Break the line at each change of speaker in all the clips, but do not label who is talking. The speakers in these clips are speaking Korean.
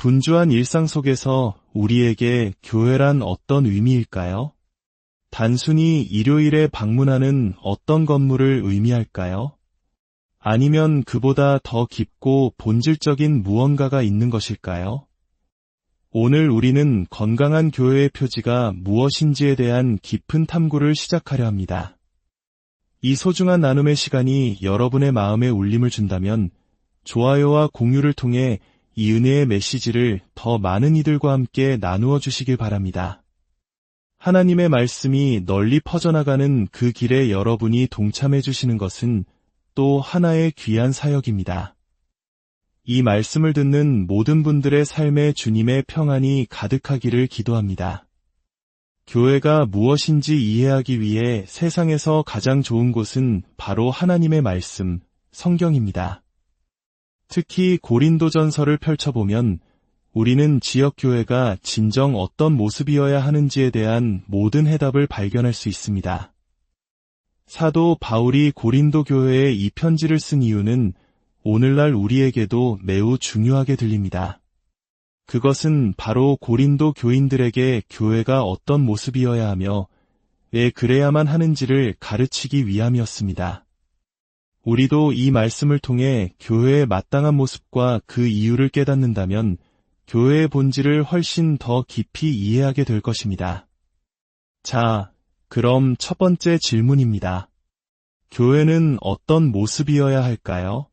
분주한 일상 속에서 우리에게 교회란 어떤 의미일까요? 단순히 일요일에 방문하는 어떤 건물을 의미할까요? 아니면 그보다 더 깊고 본질적인 무언가가 있는 것일까요? 오늘 우리는 건강한 교회의 표지가 무엇인지에 대한 깊은 탐구를 시작하려 합니다. 이 소중한 나눔의 시간이 여러분의 마음에 울림을 준다면 좋아요와 공유를 통해 이 은혜의 메시지를 더 많은 이들과 함께 나누어 주시길 바랍니다. 하나님의 말씀이 널리 퍼져나가는 그 길에 여러분이 동참해 주시는 것은 또 하나의 귀한 사역입니다. 이 말씀을 듣는 모든 분들의 삶에 주님의 평안이 가득하기를 기도합니다. 교회가 무엇인지 이해하기 위해 세상에서 가장 좋은 곳은 바로 하나님의 말씀, 성경입니다. 특히 고린도전서를 펼쳐보면 우리는 지역교회가 진정 어떤 모습이어야 하는지에 대한 모든 해답을 발견할 수 있습니다. 사도 바울이 고린도 교회에 이 편지를 쓴 이유는 오늘날 우리에게도 매우 중요하게 들립니다. 그것은 바로 고린도 교인들에게 교회가 어떤 모습이어야 하며 왜 그래야만 하는지를 가르치기 위함이었습니다. 우리도 이 말씀을 통해 교회의 마땅한 모습과 그 이유를 깨닫는다면 교회의 본질을 훨씬 더 깊이 이해하게 될 것입니다. 자, 그럼 첫 번째 질문입니다. 교회는 어떤 모습이어야 할까요?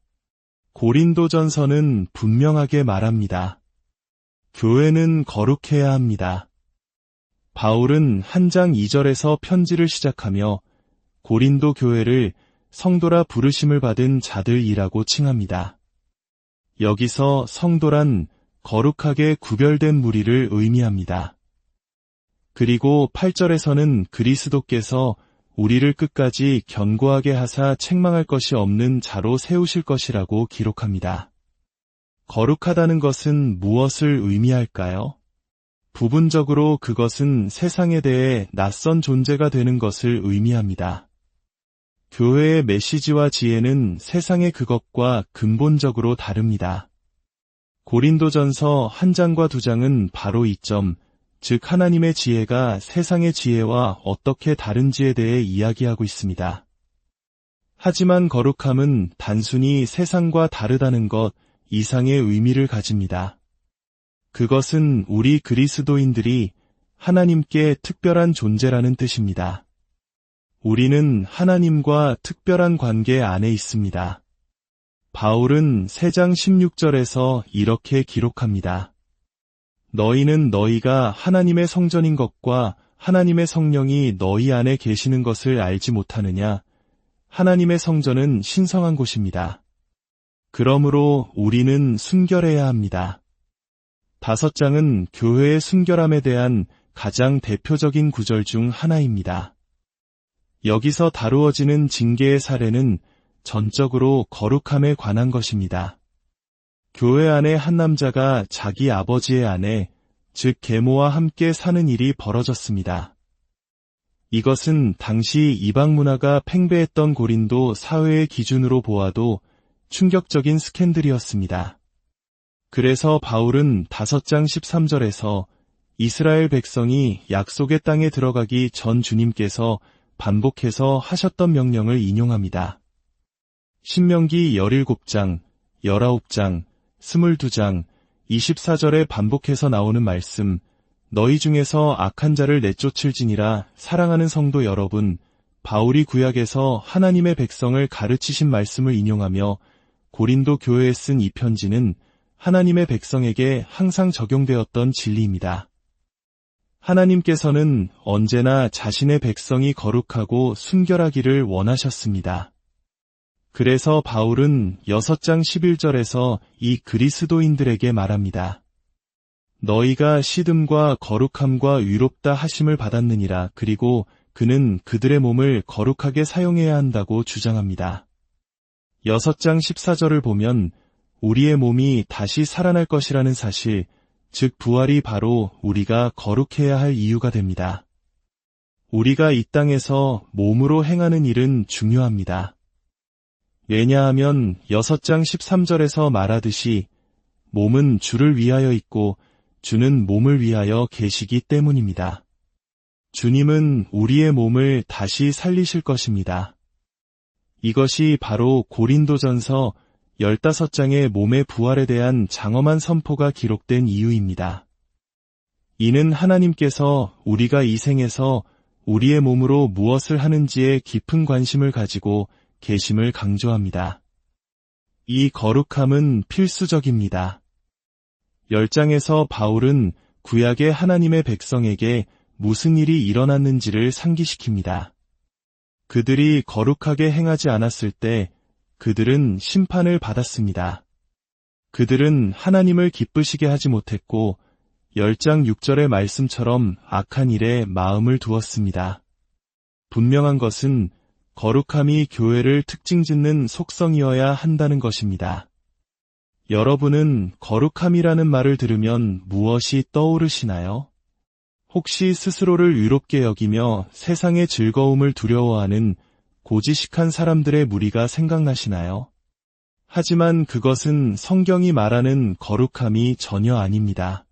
고린도전서는 분명하게 말합니다. 교회는 거룩해야 합니다. 바울은 한 장 2절에서 편지를 시작하며 고린도 교회를 성도라 부르심을 받은 자들이라고 칭합니다. 여기서 성도란 거룩하게 구별된 무리를 의미합니다. 그리고 8절에서는 그리스도께서 우리를 끝까지 견고하게 하사 책망할 것이 없는 자로 세우실 것이라고 기록합니다. 거룩하다는 것은 무엇을 의미할까요? 부분적으로 그것은 세상에 대해 낯선 존재가 되는 것을 의미합니다. 교회의 메시지와 지혜는 세상의 그것과 근본적으로 다릅니다. 고린도전서 1장과 2장은 바로 이 점, 즉 하나님의 지혜가 세상의 지혜와 어떻게 다른지에 대해 이야기하고 있습니다. 하지만 거룩함은 단순히 세상과 다르다는 것 이상의 의미를 가집니다. 그것은 우리 그리스도인들이 하나님께 특별한 존재라는 뜻입니다. 우리는 하나님과 특별한 관계 안에 있습니다. 바울은 3장 16절에서 이렇게 기록합니다. 너희는 너희가 하나님의 성전인 것과 하나님의 성령이 너희 안에 계시는 것을 알지 못하느냐? 하나님의 성전은 신성한 곳입니다. 그러므로 우리는 순결해야 합니다. 5장은 교회의 순결함에 대한 가장 대표적인 구절 중 하나입니다. 여기서 다루어지는 징계의 사례는 전적으로 거룩함에 관한 것입니다. 교회 안에 한 남자가 자기 아버지의 아내, 즉 계모와 함께 사는 일이 벌어졌습니다. 이것은 당시 이방 문화가 팽배했던 고린도 사회의 기준으로 보아도 충격적인 스캔들이었습니다. 그래서 바울은 5장 13절에서 이스라엘 백성이 약속의 땅에 들어가기 전 주님께서 반복해서 하셨던 명령을 인용합니다. 신명기 17장, 19장, 22장, 24절에 반복해서 나오는 말씀, 너희 중에서 악한 자를 내쫓을지니라. 사랑하는 성도 여러분, 바울이 구약에서 하나님의 백성을 가르치신 말씀을 인용하며 고린도 교회에 쓴 이 편지는 하나님의 백성에게 항상 적용되었던 진리입니다. 하나님께서는 언제나 자신의 백성이 거룩하고 순결하기를 원하셨습니다. 그래서 바울은 6장 11절에서 이 그리스도인들에게 말합니다. 너희가 시듬과 거룩함과 의롭다 하심을 받았느니라. 그리고 그는 그들의 몸을 거룩하게 사용해야 한다고 주장합니다. 6장 14절을 보면 우리의 몸이 다시 살아날 것이라는 사실, 즉 부활이 바로 우리가 거룩해야 할 이유가 됩니다. 우리가 이 땅에서 몸으로 행하는 일은 중요합니다. 왜냐하면 6장 13절에서 말하듯이 몸은 주를 위하여 있고 주는 몸을 위하여 계시기 때문입니다. 주님은 우리의 몸을 다시 살리실 것입니다. 이것이 바로 고린도전서 15장의 몸의 부활에 대한 장엄한 선포가 기록된 이유입니다. 이는 하나님께서 우리가 이 생에서 우리의 몸으로 무엇을 하는지에 깊은 관심을 가지고 계심을 강조합니다. 이 거룩함은 필수적입니다. 10장에서 바울은 구약의 하나님의 백성에게 무슨 일이 일어났는지를 상기시킵니다. 그들이 거룩하게 행하지 않았을 때 그들은 심판을 받았습니다. 그들은 하나님을 기쁘시게 하지 못했고 10장 6절의 말씀처럼 악한 일에 마음을 두었습니다. 분명한 것은 거룩함이 교회를 특징짓는 속성이어야 한다는 것입니다. 여러분은 거룩함이라는 말을 들으면 무엇이 떠오르시나요? 혹시 스스로를 의롭게 여기며 세상의 즐거움을 두려워하는 고지식한 사람들의 무리가 생각나시나요? 하지만 그것은 성경이 말하는 거룩함이 전혀 아닙니다.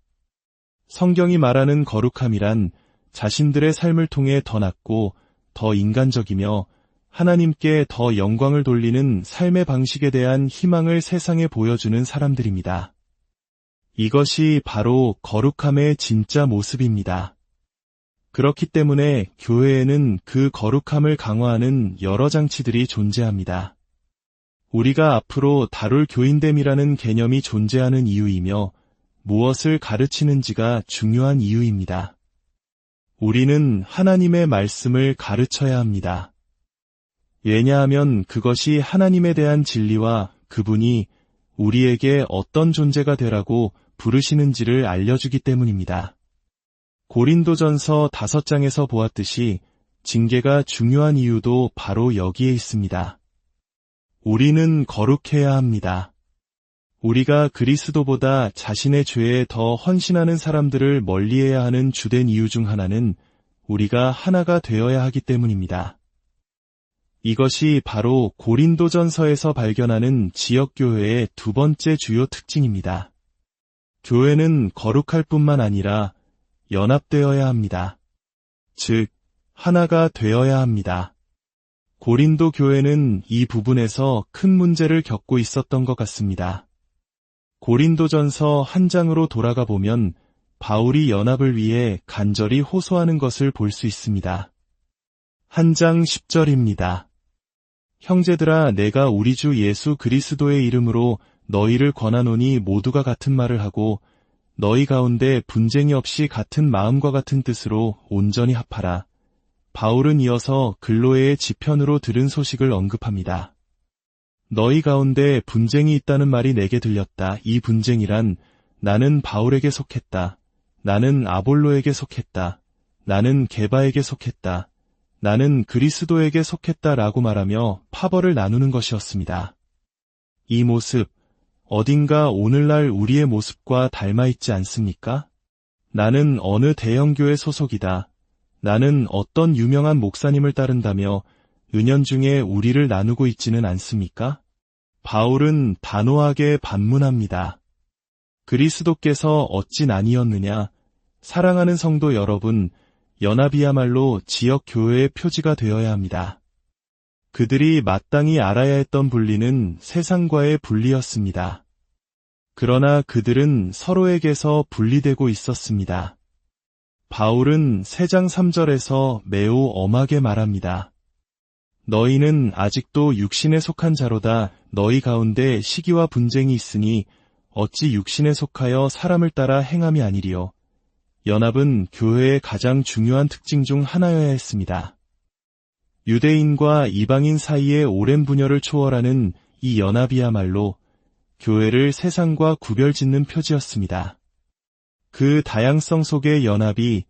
성경이 말하는 거룩함이란 자신들의 삶을 통해 더 낫고 더 인간적이며 하나님께 더 영광을 돌리는 삶의 방식에 대한 희망을 세상에 보여주는 사람들입니다. 이것이 바로 거룩함의 진짜 모습입니다. 그렇기 때문에 교회에는 그 거룩함을 강화하는 여러 장치들이 존재합니다. 우리가 앞으로 다룰 교인됨이라는 개념이 존재하는 이유이며 무엇을 가르치는지가 중요한 이유입니다. 우리는 하나님의 말씀을 가르쳐야 합니다. 왜냐하면 그것이 하나님에 대한 진리와 그분이 우리에게 어떤 존재가 되라고 부르시는지를 알려주기 때문입니다. 고린도전서 5장에서 보았듯이 징계가 중요한 이유도 바로 여기에 있습니다. 우리는 거룩해야 합니다. 우리가 그리스도보다 자신의 죄에 더 헌신하는 사람들을 멀리해야 하는 주된 이유 중 하나는 우리가 하나가 되어야 하기 때문입니다. 이것이 바로 고린도전서에서 발견하는 지역교회의 두 번째 주요 특징입니다. 교회는 거룩할 뿐만 아니라 연합되어야 합니다. 즉, 하나가 되어야 합니다. 고린도 교회는 이 부분에서 큰 문제를 겪고 있었던 것 같습니다. 고린도전서 1장으로 돌아가 보면 바울이 연합을 위해 간절히 호소하는 것을 볼 수 있습니다. 1장 10절입니다. 형제들아, 내가 우리 주 예수 그리스도의 이름으로 너희를 권하노니 모두가 같은 말을 하고 너희 가운데 분쟁이 없이 같은 마음과 같은 뜻으로 온전히 합하라. 바울은 이어서 글로에의 지편으로 들은 소식을 언급합니다. 너희 가운데 분쟁이 있다는 말이 내게 들렸다. 이 분쟁이란 나는 바울에게 속했다. 나는 아볼로에게 속했다. 나는 게바에게 속했다. 나는 그리스도에게 속했다라고 말하며 파벌을 나누는 것이었습니다. 이 모습, 어딘가 오늘날 우리의 모습과 닮아있지 않습니까? 나는 어느 대형교회 소속이다. 나는 어떤 유명한 목사님을 따른다며 은연중에 우리를 나누고 있지는 않습니까? 바울은 단호하게 반문합니다. 그리스도께서 어찌 나뉘었느냐? 사랑하는 성도 여러분, 연합이야말로 지역 교회의 표지가 되어야 합니다. 그들이 마땅히 알아야 했던 분리는 세상과의 분리였습니다. 그러나 그들은 서로에게서 분리되고 있었습니다. 바울은 3장 3절에서 매우 엄하게 말합니다. 너희는 아직도 육신에 속한 자로다. 너희 가운데 시기와 분쟁이 있으니 어찌 육신에 속하여 사람을 따라 행함이 아니리요. 연합은 교회의 가장 중요한 특징 중 하나여야 했습니다. 유대인과 이방인 사이의 오랜 분열을 초월하는 이 연합이야말로 교회를 세상과 구별짓는 표지였습니다. 그 다양성 속의 연합이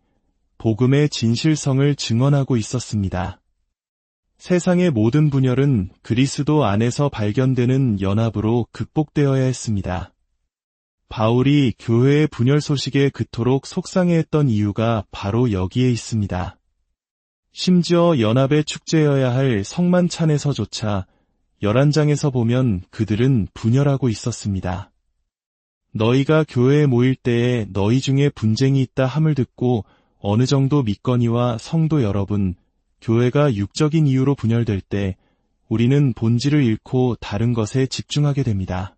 복음의 진실성을 증언하고 있었습니다. 세상의 모든 분열은 그리스도 안에서 발견되는 연합으로 극복되어야 했습니다. 바울이 교회의 분열 소식에 그토록 속상해했던 이유가 바로 여기에 있습니다. 심지어 연합의 축제여야 할 성만찬에서조차 11장에서 보면 그들은 분열하고 있었습니다. 너희가 교회에 모일 때에 너희 중에 분쟁이 있다 함을 듣고 어느 정도 믿거니와 성도 여러분, 교회가 육적인 이유로 분열될 때 우리는 본질을 잃고 다른 것에 집중하게 됩니다.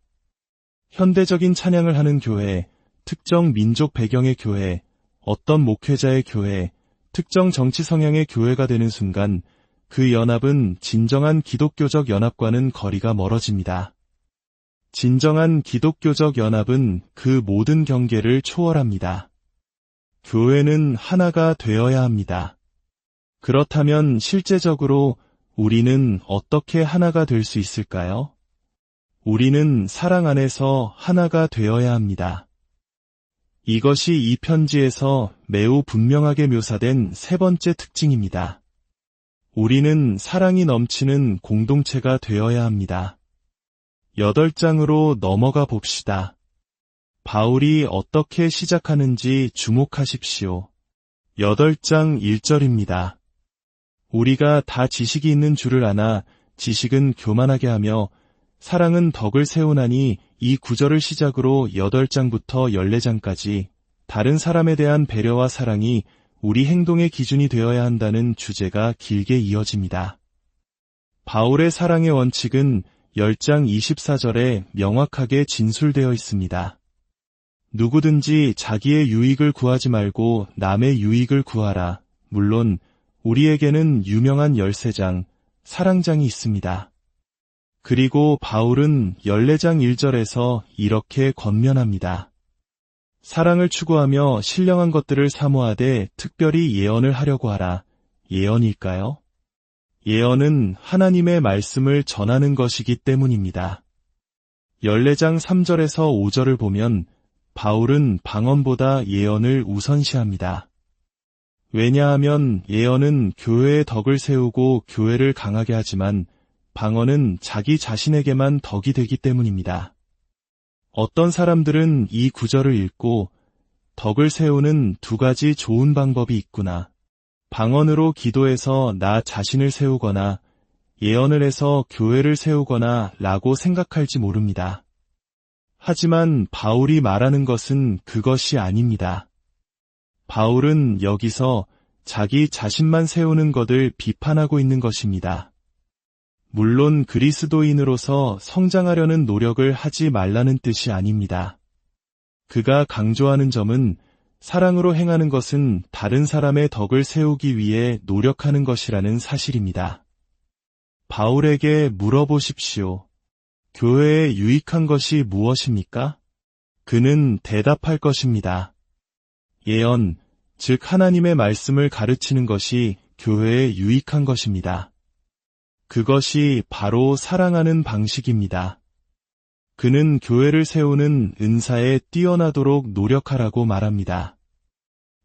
현대적인 찬양을 하는 교회, 특정 민족 배경의 교회, 어떤 목회자의 교회, 특정 정치 성향의 교회가 되는 순간 그 연합은 진정한 기독교적 연합과는 거리가 멀어집니다. 진정한 기독교적 연합은 그 모든 경계를 초월합니다. 교회는 하나가 되어야 합니다. 그렇다면 실제적으로 우리는 어떻게 하나가 될 수 있을까요? 우리는 사랑 안에서 하나가 되어야 합니다. 이것이 이 편지에서 매우 분명하게 묘사된 세 번째 특징입니다. 우리는 사랑이 넘치는 공동체가 되어야 합니다. 8장으로 넘어가 봅시다. 바울이 어떻게 시작하는지 주목하십시오. 8장 1절입니다. 우리가 다 지식이 있는 줄을 아나 지식은 교만하게 하며 사랑은 덕을 세우나니 이 구절을 시작으로 8장부터 14장까지 다른 사람에 대한 배려와 사랑이 우리 행동의 기준이 되어야 한다는 주제가 길게 이어집니다. 바울의 사랑의 원칙은 10장 24절에 명확하게 진술되어 있습니다. 누구든지 자기의 유익을 구하지 말고 남의 유익을 구하라. 물론 우리에게는 유명한 13장, 사랑장이 있습니다. 그리고 바울은 14장 1절에서 이렇게 권면합니다. 사랑을 추구하며 신령한 것들을 사모하되 특별히 예언을 하려고 하라. 예언일까요? 예언은 하나님의 말씀을 전하는 것이기 때문입니다. 14장 3절에서 5절을 보면 바울은 방언보다 예언을 우선시합니다. 왜냐하면 예언은 교회의 덕을 세우고 교회를 강하게 하지만 방언은 자기 자신에게만 덕이 되기 때문입니다. 어떤 사람들은 이 구절을 읽고 덕을 세우는 두 가지 좋은 방법이 있구나. 방언으로 기도해서 나 자신을 세우거나 예언을 해서 교회를 세우거나 라고 생각할지 모릅니다. 하지만 바울이 말하는 것은 그것이 아닙니다. 바울은 여기서 자기 자신만 세우는 것을 비판하고 있는 것입니다. 물론 그리스도인으로서 성장하려는 노력을 하지 말라는 뜻이 아닙니다. 그가 강조하는 점은 사랑으로 행하는 것은 다른 사람의 덕을 세우기 위해 노력하는 것이라는 사실입니다. 바울에게 물어보십시오. 교회에 유익한 것이 무엇입니까? 그는 대답할 것입니다. 예언, 즉 하나님의 말씀을 가르치는 것이 교회에 유익한 것입니다. 그것이 바로 사랑하는 방식입니다. 그는 교회를 세우는 은사에 뛰어나도록 노력하라고 말합니다.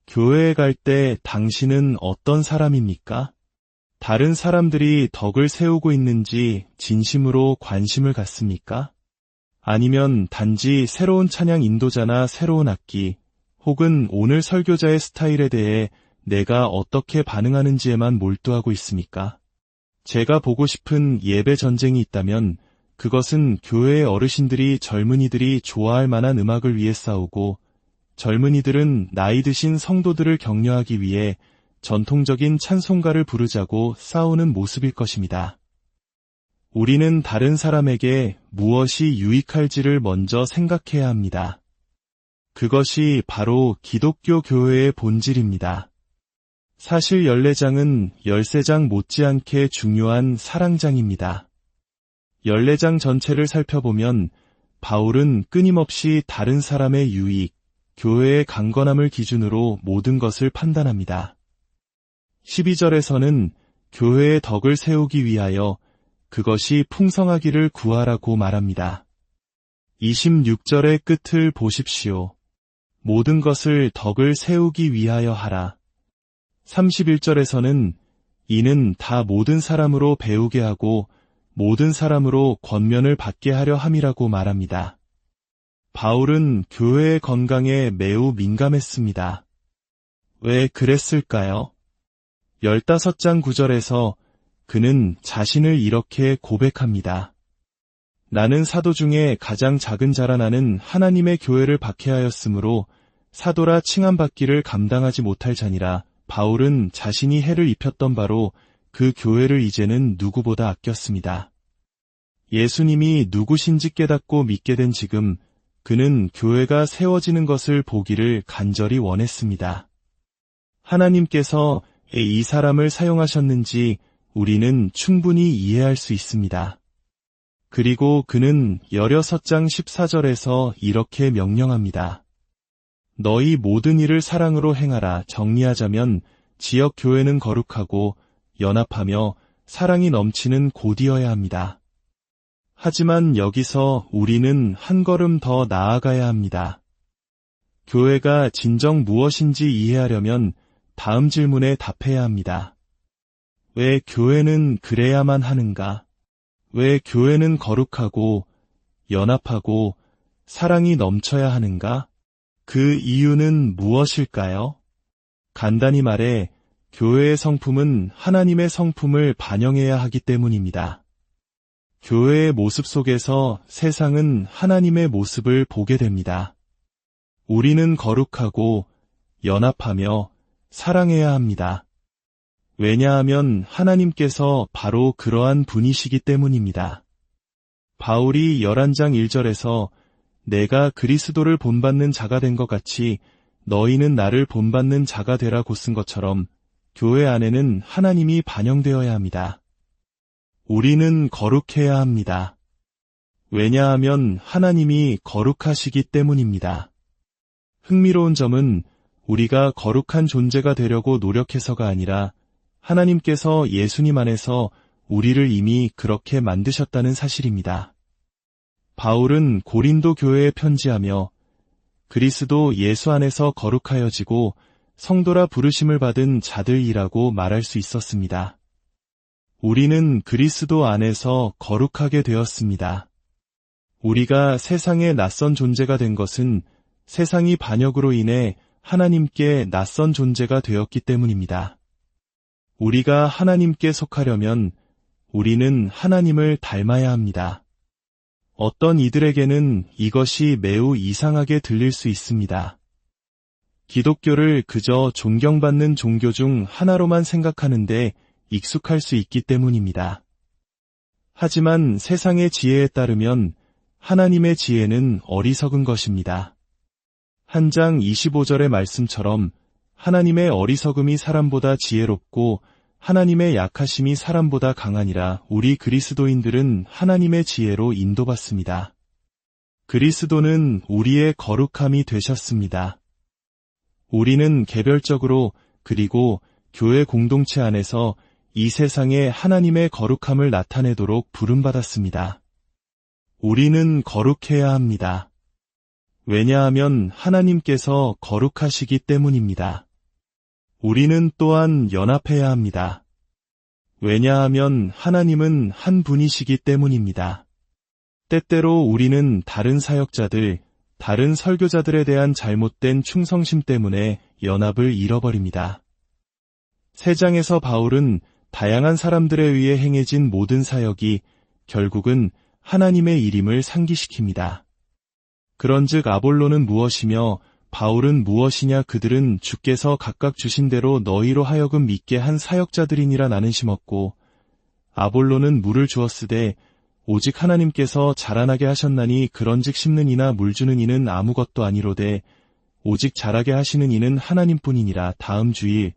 교회에 갈 때 당신은 어떤 사람입니까? 다른 사람들이 덕을 세우고 있는지 진심으로 관심을 갖습니까? 아니면 단지 새로운 찬양 인도자나 새로운 악기, 혹은 오늘 설교자의 스타일에 대해 내가 어떻게 반응하는지에만 몰두하고 있습니까? 제가 보고 싶은 예배 전쟁이 있다면 그것은 교회의 어르신들이 젊은이들이 좋아할 만한 음악을 위해 싸우고 젊은이들은 나이 드신 성도들을 격려하기 위해 전통적인 찬송가를 부르자고 싸우는 모습일 것입니다. 우리는 다른 사람에게 무엇이 유익할지를 먼저 생각해야 합니다. 그것이 바로 기독교 교회의 본질입니다. 사실 14장은 13장 못지않게 중요한 사랑장입니다. 14장 전체를 살펴보면 바울은 끊임없이 다른 사람의 유익, 교회의 강건함을 기준으로 모든 것을 판단합니다. 12절에서는 교회의 덕을 세우기 위하여 그것이 풍성하기를 구하라고 말합니다. 26절의 끝을 보십시오. 모든 것을 덕을 세우기 위하여 하라. 31절에서는 이는 다 모든 사람으로 배우게 하고 모든 사람으로 권면을 받게 하려 함이라고 말합니다. 바울은 교회의 건강에 매우 민감했습니다. 왜 그랬을까요? 15장 9절에서 그는 자신을 이렇게 고백합니다. 나는 사도 중에 가장 작은 자라. 나는 하나님의 교회를 박해하였으므로 사도라 칭함받기를 감당하지 못할 자니라. 바울은 자신이 해를 입혔던 바로 그 교회를 이제는 누구보다 아꼈습니다. 예수님이 누구신지 깨닫고 믿게 된 지금 그는 교회가 세워지는 것을 보기를 간절히 원했습니다. 하나님께서 이 사람을 사용하셨는지 우리는 충분히 이해할 수 있습니다. 그리고 그는 16장 14절에서 이렇게 명령합니다. 너희 모든 일을 사랑으로 행하라. 정리하자면 지역 교회는 거룩하고 연합하며 사랑이 넘치는 곳이어야 합니다. 하지만 여기서 우리는 한 걸음 더 나아가야 합니다. 교회가 진정 무엇인지 이해하려면 다음 질문에 답해야 합니다. 왜 교회는 그래야만 하는가? 왜 교회는 거룩하고 연합하고 사랑이 넘쳐야 하는가? 그 이유는 무엇일까요? 간단히 말해 교회의 성품은 하나님의 성품을 반영해야 하기 때문입니다. 교회의 모습 속에서 세상은 하나님의 모습을 보게 됩니다. 우리는 거룩하고 연합하며 사랑해야 합니다. 왜냐하면 하나님께서 바로 그러한 분이시기 때문입니다. 바울이 11장 1절에서 내가 그리스도를 본받는 자가 된 것 같이 너희는 나를 본받는 자가 되라고 쓴 것처럼 교회 안에는 하나님이 반영되어야 합니다. 우리는 거룩해야 합니다. 왜냐하면 하나님이 거룩하시기 때문입니다. 흥미로운 점은 우리가 거룩한 존재가 되려고 노력해서가 아니라 하나님께서 예수님 안에서 우리를 이미 그렇게 만드셨다는 사실입니다. 바울은 고린도 교회에 편지하며 그리스도 예수 안에서 거룩하여지고 성도라 부르심을 받은 자들이라고 말할 수 있었습니다. 우리는 그리스도 안에서 거룩하게 되었습니다. 우리가 세상에 낯선 존재가 된 것은 세상이 반역으로 인해 하나님께 낯선 존재가 되었기 때문입니다. 우리가 하나님께 속하려면 우리는 하나님을 닮아야 합니다. 어떤 이들에게는 이것이 매우 이상하게 들릴 수 있습니다. 기독교를 그저 존경받는 종교 중 하나로만 생각하는데 익숙할 수 있기 때문입니다. 하지만 세상의 지혜에 따르면 하나님의 지혜는 어리석은 것입니다. 한 장 25절의 말씀처럼 하나님의 어리석음이 사람보다 지혜롭고 하나님의 약하심이 사람보다 강하니라. 우리 그리스도인들은 하나님의 지혜로 인도받습니다. 그리스도는 우리의 거룩함이 되셨습니다. 우리는 개별적으로 그리고 교회 공동체 안에서 이 세상에 하나님의 거룩함을 나타내도록 부름받았습니다. 우리는 거룩해야 합니다. 왜냐하면 하나님께서 거룩하시기 때문입니다. 우리는 또한 연합해야 합니다. 왜냐하면 하나님은 한 분이시기 때문입니다. 때때로 우리는 다른 사역자들, 다른 설교자들에 대한 잘못된 충성심 때문에 연합을 잃어버립니다. 3장에서 바울은 다양한 사람들에 의해 행해진 모든 사역이 결국은 하나님의 일임을 상기시킵니다. 그런즉 아볼로는 무엇이며 바울은 무엇이냐? 그들은 주께서 각각 주신 대로 너희로 하여금 믿게 한 사역자들이니라. 나는 심었고 아볼로는 물을 주었으되 오직 하나님께서 자라나게 하셨나니 그런즉 심는 이나 물 주는 이는 아무것도 아니로되 오직 자라게 하시는 이는 하나님뿐이니라. 다음 주일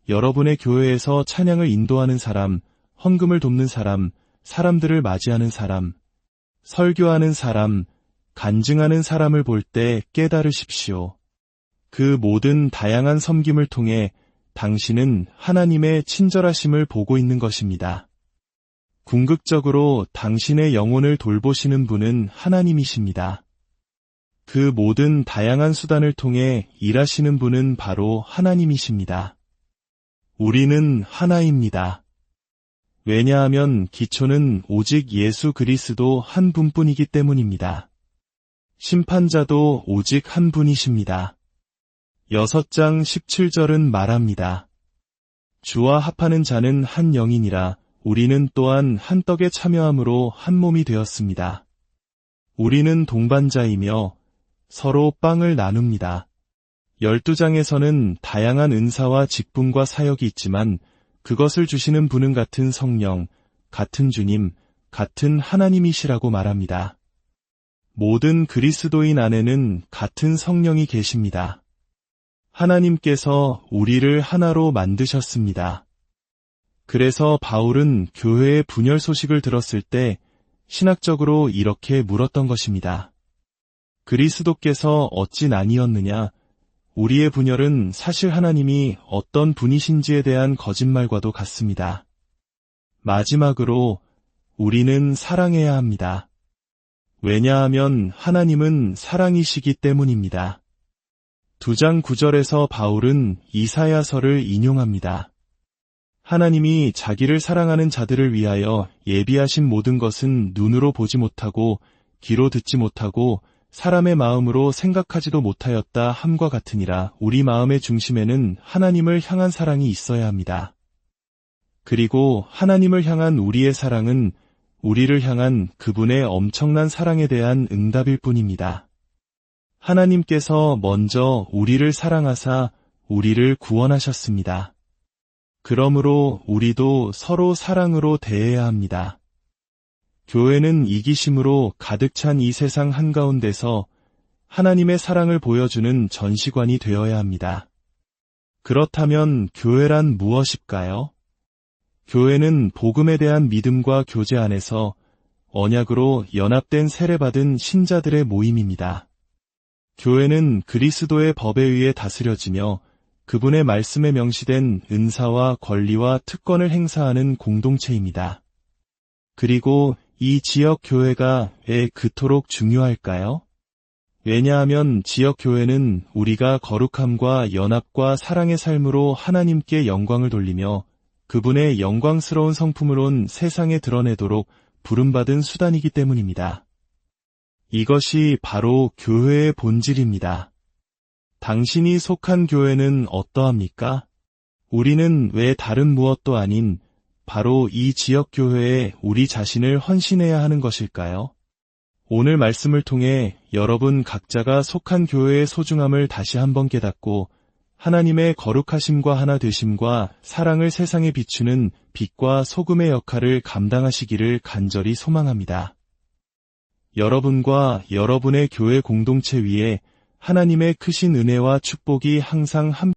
여러분의 교회에서 찬양을 인도하는 사람, 헌금을 돕는 사람, 사람들을 맞이하는 사람, 설교하는 사람, 간증하는 사람을 볼 때 깨달으십시오. 그 모든 다양한 섬김을 통해 당신은 하나님의 친절하심을 보고 있는 것입니다. 궁극적으로 당신의 영혼을 돌보시는 분은 하나님이십니다. 그 모든 다양한 수단을 통해 일하시는 분은 바로 하나님이십니다. 우리는 하나입니다. 왜냐하면 기초는 오직 예수 그리스도 한 분뿐이기 때문입니다. 심판자도 오직 한 분이십니다. 6장 17절은 말합니다. 주와 합하는 자는 한 영이니라. 우리는 또한 한 떡에 참여함으로 한 몸이 되었습니다. 우리는 동반자이며 서로 빵을 나눕니다. 12장에서는 다양한 은사와 직분과 사역이 있지만 그것을 주시는 분은 같은 성령, 같은 주님, 같은 하나님이시라고 말합니다. 모든 그리스도인 안에는 같은 성령이 계십니다. 하나님께서 우리를 하나로 만드셨습니다. 그래서 바울은 교회의 분열 소식을 들었을 때 신학적으로 이렇게 물었던 것입니다. 그리스도께서 어찌 나뉘었느냐? 우리의 분열은 사실 하나님이 어떤 분이신지에 대한 거짓말과도 같습니다. 마지막으로 우리는 사랑해야 합니다. 왜냐하면 하나님은 사랑이시기 때문입니다. 2장 9절에서 바울은 이사야서를 인용합니다. 하나님이 자기를 사랑하는 자들을 위하여 예비하신 모든 것은 눈으로 보지 못하고 귀로 듣지 못하고 사람의 마음으로 생각하지도 못하였다 함과 같으니라. 우리 마음의 중심에는 하나님을 향한 사랑이 있어야 합니다. 그리고 하나님을 향한 우리의 사랑은 우리를 향한 그분의 엄청난 사랑에 대한 응답일 뿐입니다. 하나님께서 먼저 우리를 사랑하사 우리를 구원하셨습니다. 그러므로 우리도 서로 사랑으로 대해야 합니다. 교회는 이기심으로 가득 찬 이 세상 한가운데서 하나님의 사랑을 보여주는 전시관이 되어야 합니다. 그렇다면 교회란 무엇일까요? 교회는 복음에 대한 믿음과 교제 안에서 언약으로 연합된 세례받은 신자들의 모임입니다. 교회는 그리스도의 법에 의해 다스려지며 그분의 말씀에 명시된 은사와 권리와 특권을 행사하는 공동체입니다. 그리고 이 지역 교회가 왜 그토록 중요할까요? 왜냐하면 지역 교회는 우리가 거룩함과 연합과 사랑의 삶으로 하나님께 영광을 돌리며 그분의 영광스러운 성품을 온 세상에 드러내도록 부름받은 수단이기 때문입니다. 이것이 바로 교회의 본질입니다. 당신이 속한 교회는 어떠합니까? 우리는 왜 다른 무엇도 아닌 바로 이 지역 교회에 우리 자신을 헌신해야 하는 것일까요? 오늘 말씀을 통해 여러분 각자가 속한 교회의 소중함을 다시 한번 깨닫고 하나님의 거룩하심과 하나 되심과 사랑을 세상에 비추는 빛과 소금의 역할을 감당하시기를 간절히 소망합니다. 여러분과 여러분의 교회 공동체 위에 하나님의 크신 은혜와 축복이 항상 함께